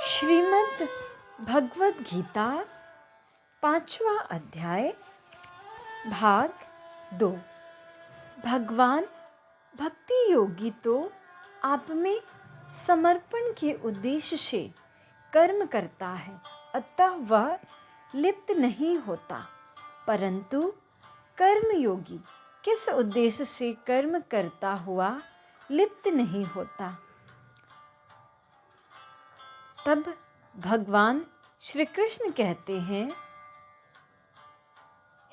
श्रीमद् भगवद गीता 5वां अध्याय भाग 2। भगवान भक्ति योगी तो आप में समर्पण के उद्देश्य से कर्म करता है, अतः वह लिप्त नहीं होता, परंतु कर्मयोगी किस उद्देश्य से कर्म करता हुआ लिप्त नहीं होता। तब भगवान श्री कृष्ण कहते हैं,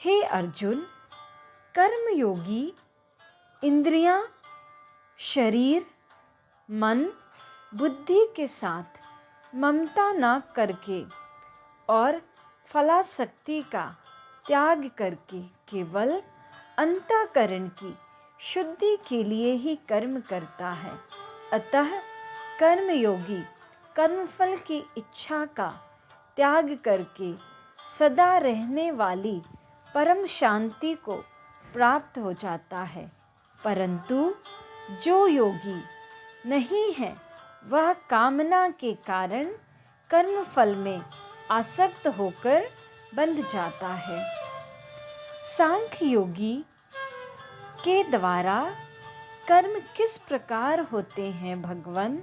हे अर्जुन, कर्मयोगी इंद्रियां, शरीर, मन, बुद्धि के साथ ममता न करके और फलासक्ति का त्याग करके केवल अंतःकरण की शुद्धि के लिए ही कर्म करता है। अतः कर्मयोगी कर्मफल की इच्छा का त्याग करके सदा रहने वाली परम शांति को प्राप्त हो जाता है, परंतु जो योगी नहीं है वह कामना के कारण कर्मफल में आसक्त होकर बंध जाता है। सांख्य योगी के द्वारा कर्म किस प्रकार होते हैं भगवान?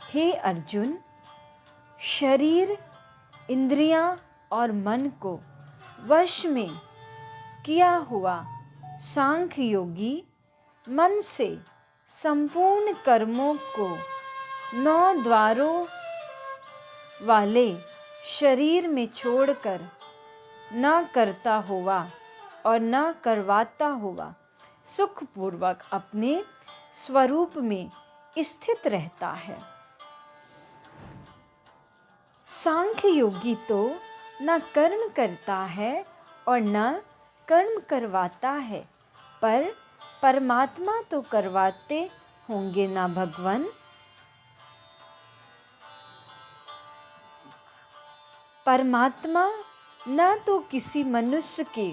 हे अर्जुन, शरीर, इंद्रियां और मन को वश में किया हुआ सांख्य योगी मन से संपूर्ण कर्मों को 9 द्वारों वाले शरीर में छोड़कर न करता हुआ और न करवाता हुआ सुखपूर्वक अपने स्वरूप में स्थित रहता है। सांख्य योगी तो न कर्म करता है और न कर्म करवाता है, पर परमात्मा तो करवाते होंगे ना भगवान? परमात्मा न तो किसी मनुष्य के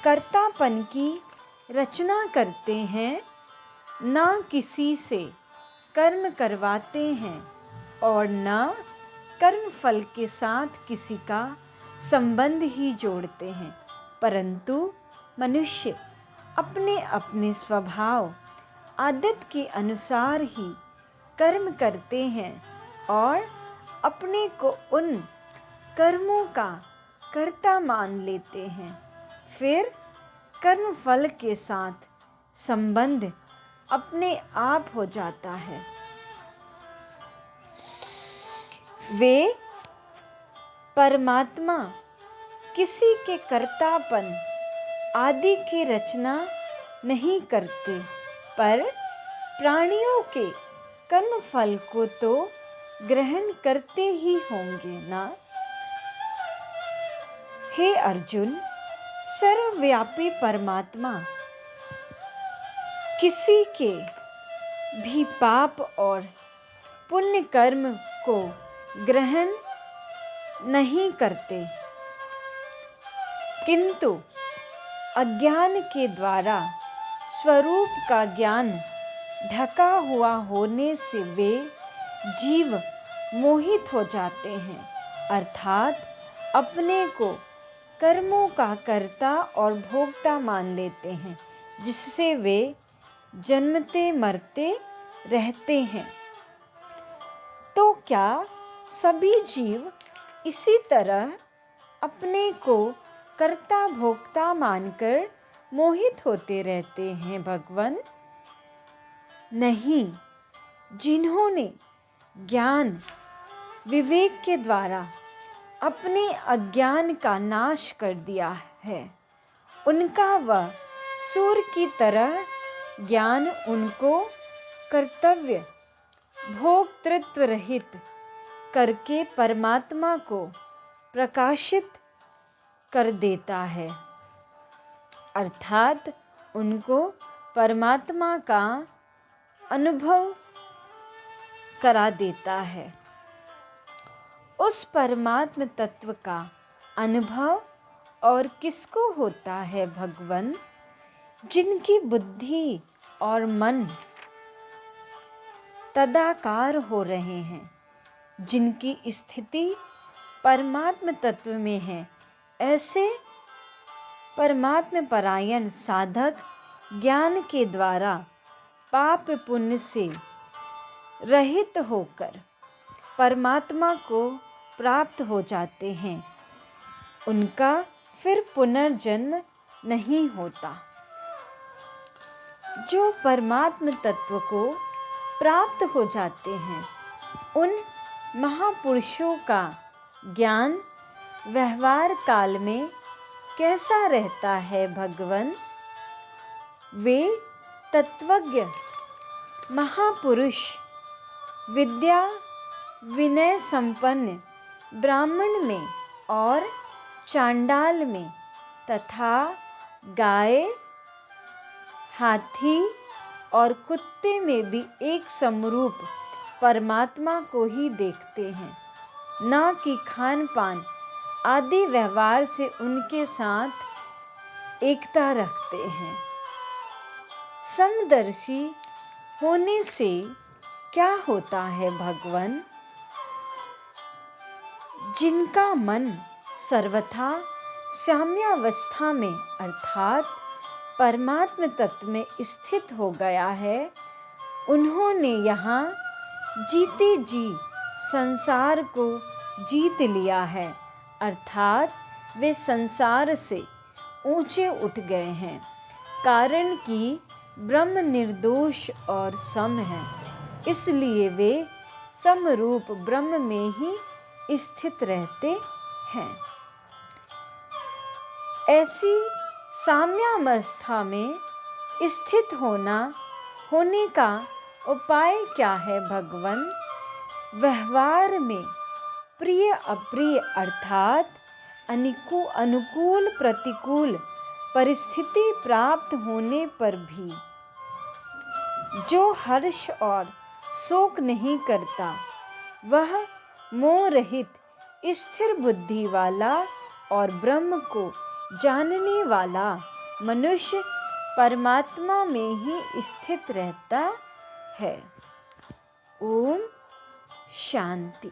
कर्तापन की रचना करते हैं, न किसी से कर्म करवाते हैं और न कर्म फल के साथ किसी का संबंध ही जोड़ते हैं, परंतु मनुष्य अपने अपने स्वभाव आदत के अनुसार ही कर्म करते हैं और अपने को उन कर्मों का कर्ता मान लेते हैं। फिर कर्म फल के साथ संबंध अपने आप हो जाता है। वे परमात्मा किसी के कर्तापन आदि की रचना नहीं करते, पर प्राणियों के कर्म फल को तो ग्रहण करते ही होंगे ना। हे अर्जुन, सर्वव्यापी परमात्मा किसी के भी पाप और पुण्य कर्म को ग्रहण नहीं करते, किंतु अज्ञान के द्वारा स्वरूप का ज्ञान ढका हुआ होने से वे जीव मोहित हो जाते हैं, अर्थात अपने को कर्मों का कर्ता और भोक्ता मान लेते हैं, जिससे वे जन्मते मरते रहते हैं। तो क्या सभी जीव इसी तरह अपने को कर्ता भोक्ता मानकर मोहित होते रहते हैं भगवान? नहीं, जिन्होंने ज्ञान विवेक के द्वारा अपने अज्ञान का नाश कर दिया है, उनका वह सूर्य की तरह ज्ञान उनको कर्तव्य भोक्तृत्व रहित करके परमात्मा को प्रकाशित कर देता है, अर्थात उनको परमात्मा का अनुभव करा देता है। उस परमात्म तत्व का अनुभव और किसको होता है भगवान? जिनकी बुद्धि और मन तदाकार हो रहे हैं, जिनकी स्थिति परमात्म तत्व में है। ऐसे परमात्म परायण साधक ज्ञान के द्वारा पाप पुण्य से रहित होकर परमात्मा को प्राप्त हो जाते हैं। उनका फिर पुनर्जन्म नहीं होता। जो परमात्म तत्व को प्राप्त हो जाते हैं, उन महापुरुषों का ज्ञान व्यवहार काल में कैसा रहता है भगवन? वे तत्वज्ञ महापुरुष विद्या विनय संपन्न ब्राह्मण में और चांडाल में तथा गाय, हाथी और कुत्ते में भी एक समरूप परमात्मा को ही देखते हैं, न कि खान पान आदि व्यवहार से उनके साथ एकता रखते हैं। समदर्शी होने से क्या होता है भगवन? जिनका मन सर्वथा साम्यावस्था में अर्थात परमात्म तत्व में स्थित हो गया है, उन्होंने यहाँ जीते जी संसार को जीत लिया है, अर्थात वे संसार से ऊंचे उठ गए हैं, कारण कि ब्रह्म निर्दोष और सम है, इसलिए वे समरूप ब्रह्म में ही स्थित रहते हैं। ऐसी साम्यावस्था में स्थित होने का उपाय क्या है भगवन? व्यवहार में प्रिय अप्रिय अर्थात अनुकूल प्रतिकूल परिस्थिति प्राप्त होने पर भी जो हर्ष और शोक नहीं करता, वह मोह रहित स्थिर बुद्धि वाला और ब्रह्म को जानने वाला मनुष्य परमात्मा में ही स्थित रहता है। ओम शांति।